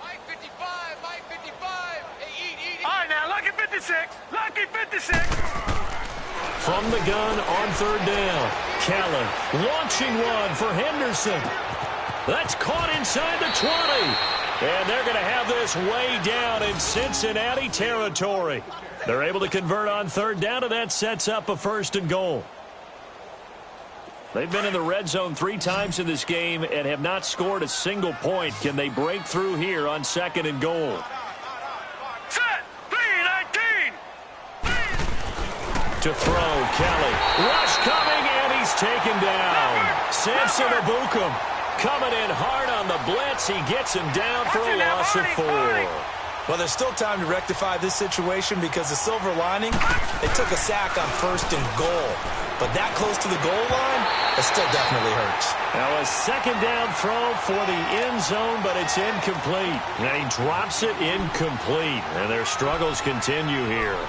Speaker 1: Mike 55, Mike 55. Hey, eat. All right, now, lucky 56. Lucky 56.
Speaker 2: From the gun on 3rd down. Callan launching one for Henderson. That's caught inside the 20. And they're going to have this way down in Cincinnati territory. They're able to convert on 3rd down, and that sets up a 1st and goal. They've been in the red zone 3 times in this game and have not scored a single point. Can they break through here on 2nd and goal?
Speaker 1: Set. 3-19.
Speaker 2: To throw, Kelly. Rush coming, and he's taken down. Samson Abukum coming in hard on the blitz. He gets him down for a loss of 4.
Speaker 3: Well, there's still time to rectify this situation because the silver lining, they took a sack on 1st and goal. But that close to the goal line, it still definitely hurts.
Speaker 2: Now a 2nd down throw for the end zone, but it's incomplete. And he drops it incomplete. And their struggles continue here.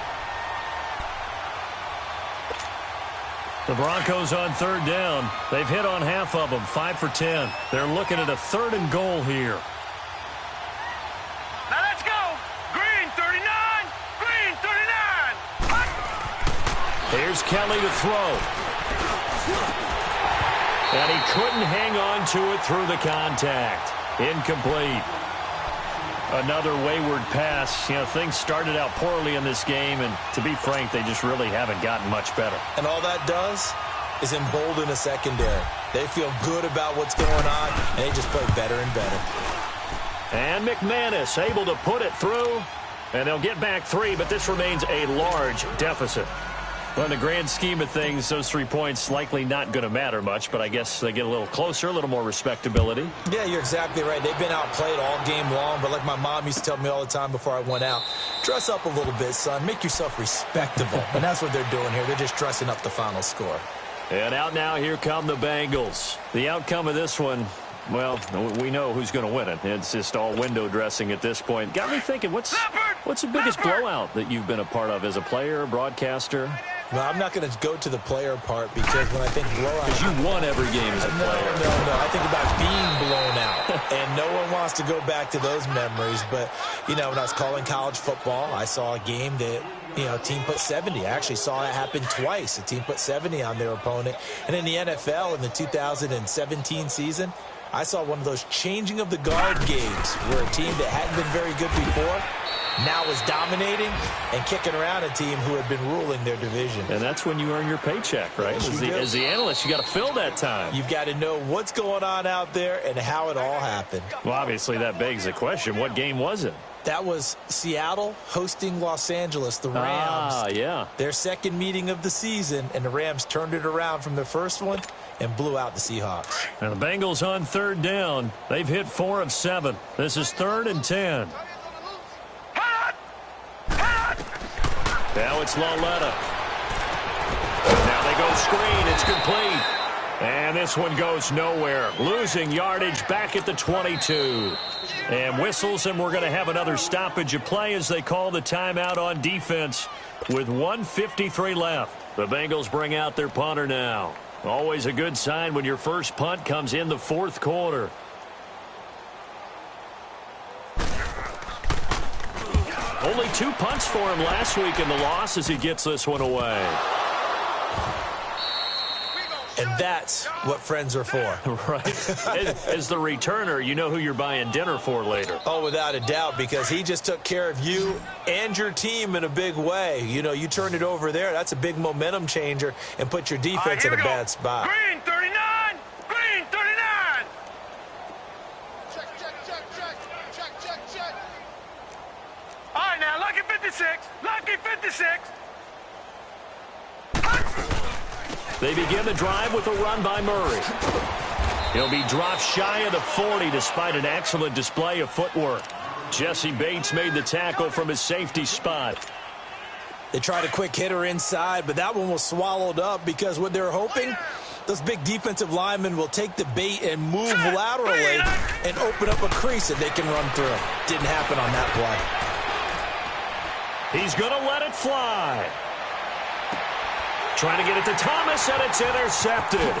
Speaker 2: The Broncos on 3rd down. They've hit on half of them, 5 for 10. They're looking at a 3rd and goal here.
Speaker 1: Now let's go. Green 39. Green 39.
Speaker 2: Here's Kelly to throw. And he couldn't hang on to it through the contact. Incomplete. Another wayward pass. You know, things started out poorly in this game, and to be frank, they just really haven't gotten much better.
Speaker 3: And all that does is embolden a secondary. They feel good about what's going on, and they just play better and better.
Speaker 2: And McManus able to put it through, and they'll get back 3, but this remains a large deficit. Well, in the grand scheme of things, those 3 points likely not going to matter much, but I guess they get a little closer, a little more respectability.
Speaker 3: Yeah, you're exactly right. They've been outplayed all game long, but like my mom used to tell me all the time before I went out, dress up a little bit, son. Make yourself respectable. And that's what they're doing here. They're just dressing up the final score.
Speaker 2: And out now, here come the Bengals. The outcome of this one, well, we know who's going to win it. It's just all window dressing at this point. Got me thinking, what's the biggest blowout that you've been a part of as a player, broadcaster?
Speaker 3: Well, I'm not going to go to the player part because when I think blowout...
Speaker 2: Because you won every game as a player.
Speaker 3: No. I think about being blown out. And no one wants to go back to those memories. But, you know, when I was calling college football, I saw a game that, you know, a team put 70. I actually saw it happen twice. A team put 70 on their opponent. And in the NFL, in the 2017 season, I saw one of those changing of the guard games where a team that hadn't been very good before now is dominating and kicking around a team who had been ruling their division.
Speaker 2: And that's when you earn your paycheck, right? As the analyst, you got to fill that time.
Speaker 3: You've got to know what's going on out there and how it all happened.
Speaker 2: Well, obviously, that begs the question, what game was it?
Speaker 3: That was Seattle hosting Los Angeles, the Rams.
Speaker 2: Yeah.
Speaker 3: Their 2nd meeting of the season, and the Rams turned it around from their first one and blew out the Seahawks.
Speaker 2: And the Bengals on 3rd down. They've hit 4 of 7. This is 3rd and 10. Now it's Laletta. Now they go screen. It's complete. And this one goes nowhere. Losing yardage back at the 22. And whistles, and we're going to have another stoppage of play as they call the timeout on defense with 1:53 left. The Bengals bring out their punter now. Always a good sign when your first punt comes in the 4th quarter. Only 2 punts for him last week in the loss as he gets this one away.
Speaker 3: And that's what friends are for.
Speaker 2: Right. As the returner, you know who you're buying dinner for later.
Speaker 3: Oh, without a doubt, because he just took care of you and your team in a big way. You know, you turn it over there, that's a big momentum changer and put your defense in a bad spot.
Speaker 1: Green 39. Green 39. Check. All right, now, lucky 56. Lucky 56.
Speaker 2: They begin the drive with a run by Murray. He'll be dropped shy of the 40 despite an excellent display of footwork. Jesse Bates made the tackle from his safety spot.
Speaker 3: They tried a quick hitter inside, but that one was swallowed up because what they're hoping, those big defensive linemen will take the bait and move laterally and open up a crease that they can run through. Didn't happen on that play.
Speaker 2: He's going to let it fly. Trying to get it to Thomas, and it's intercepted.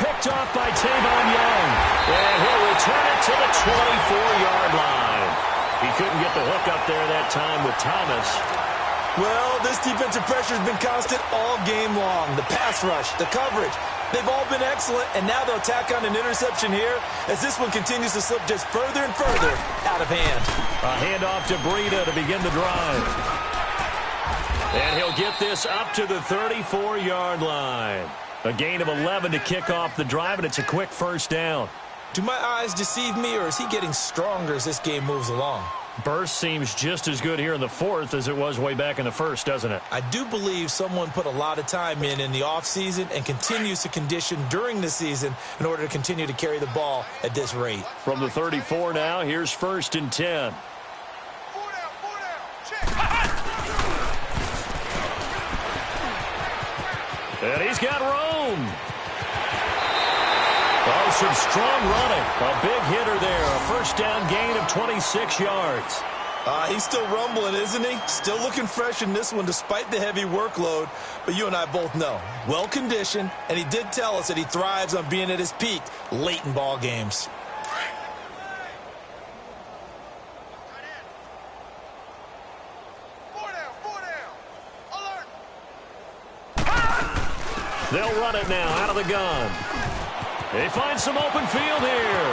Speaker 2: Picked off by Tavon Young. And he'll return it to the 24-yard line. He couldn't get the hook up there that time with Thomas.
Speaker 3: Well, this defensive pressure has been constant all game long. The pass rush, the coverage, they've all been excellent, and now they'll tack on an interception here as this one continues to slip just further and further out of hand.
Speaker 2: A handoff to Breida to begin the drive. And he'll get this up to the 34-yard line. A gain of 11 to kick off the drive, and it's a quick first down.
Speaker 3: Do my eyes deceive me, or is he getting stronger as this game moves along?
Speaker 2: Burst seems just as good here in the fourth as it was way back in the first, doesn't it?
Speaker 3: I do believe someone put a lot of time in the offseason and continues to condition during the season in order to continue to carry the ball at this rate.
Speaker 2: From the 34 now, here's 1st and 10. And he's got room. Oh, some strong running. A big hitter there. A first down gain of 26 yards.
Speaker 3: He's still rumbling, isn't he? Still looking fresh in this one despite the heavy workload. But you and I both know, well-conditioned, and he did tell us that he thrives on being at his peak late in ball games.
Speaker 2: They'll run it now out of the gun. They find some open field here.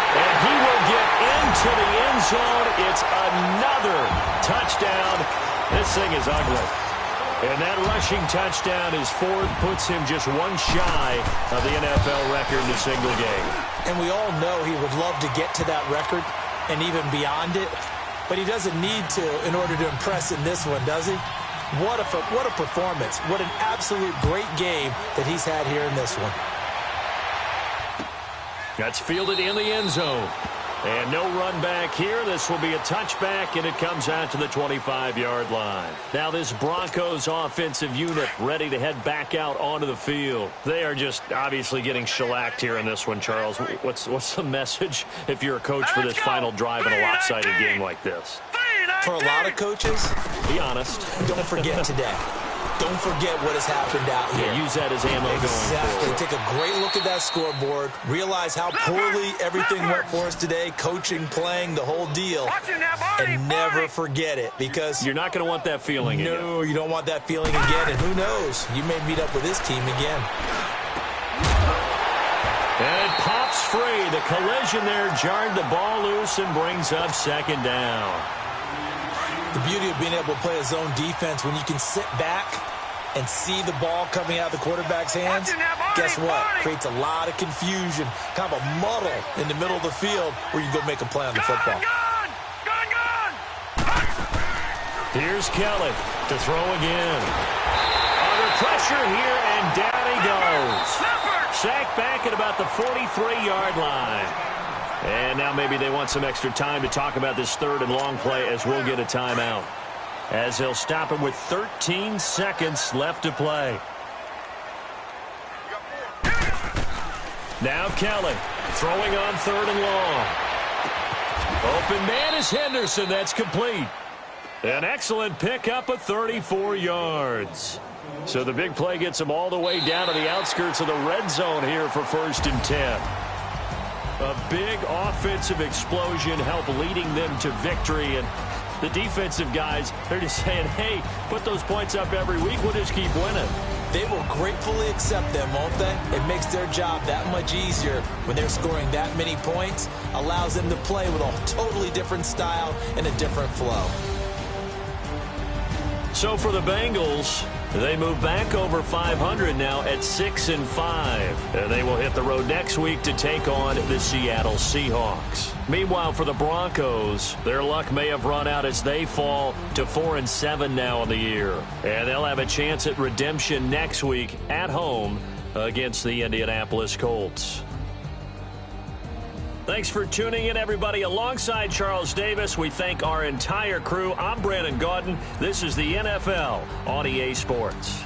Speaker 2: And he will get into the end zone. It's another touchdown. This thing is ugly. And that rushing touchdown is 4th, puts him just one shy of the NFL record in a single game.
Speaker 3: And we all know he would love to get to that record and even beyond it. But he doesn't need to in order to impress in this one, does he? What a performance. What an absolute great game that he's had here in this one.
Speaker 2: That's fielded in the end zone. And no run back here. This will be a touchback, and it comes out to the 25-yard line. Now this Broncos offensive unit ready to head back out onto the field. They are just obviously getting shellacked here in this one, Charles. What's the message if you're a coach for this final drive in a lopsided game like this?
Speaker 3: For a lot of coaches,
Speaker 2: be honest.
Speaker 3: Don't forget today. Don't forget what has happened out here.
Speaker 2: Yeah, use that as ammo going forward.
Speaker 3: Take a great look at that scoreboard. Realize how poorly everything went for us today. Coaching, playing, the whole deal. And never forget it, because
Speaker 2: you're not going to want that feeling again.
Speaker 3: No, you don't want that feeling again. And who knows? You may meet up with this team again.
Speaker 2: And it pops free. The collision there jarred the ball loose and brings up 2nd down.
Speaker 3: The beauty of being able to play a zone defense when you can sit back and see the ball coming out of the quarterback's hands, guess what? Creates a lot of confusion, kind of a muddle in the middle of the field where you go make a play on the football.
Speaker 2: Here's Kelly to throw again. Under pressure here, and down he goes. Sacked back at about the 43-yard line. And now maybe they want some extra time to talk about this 3rd and long play, as we'll get a timeout. As they'll stop him with 13 seconds left to play. Now Kelly throwing on 3rd and long. Open man is Henderson. That's complete. An excellent pickup of 34 yards. So the big play gets him all the way down to the outskirts of the red zone here for 1st and 10. A big offensive explosion helped leading them to victory. And the defensive guys, they're just saying, hey, put those points up every week. We'll just keep winning.
Speaker 3: They will gratefully accept them, won't they? It makes their job that much easier when they're scoring that many points. Allows them to play with a totally different style and a different flow.
Speaker 2: So for the Bengals, they move back over 500 now at 6-5. And they will hit the road next week to take on the Seattle Seahawks. Meanwhile, for the Broncos, their luck may have run out as they fall to 4-7 now in the year. And they'll have a chance at redemption next week at home against the Indianapolis Colts. Thanks for tuning in, everybody. Alongside Charles Davis, we thank our entire crew. I'm Brandon Gaudin. This is the NFL on EA Sports.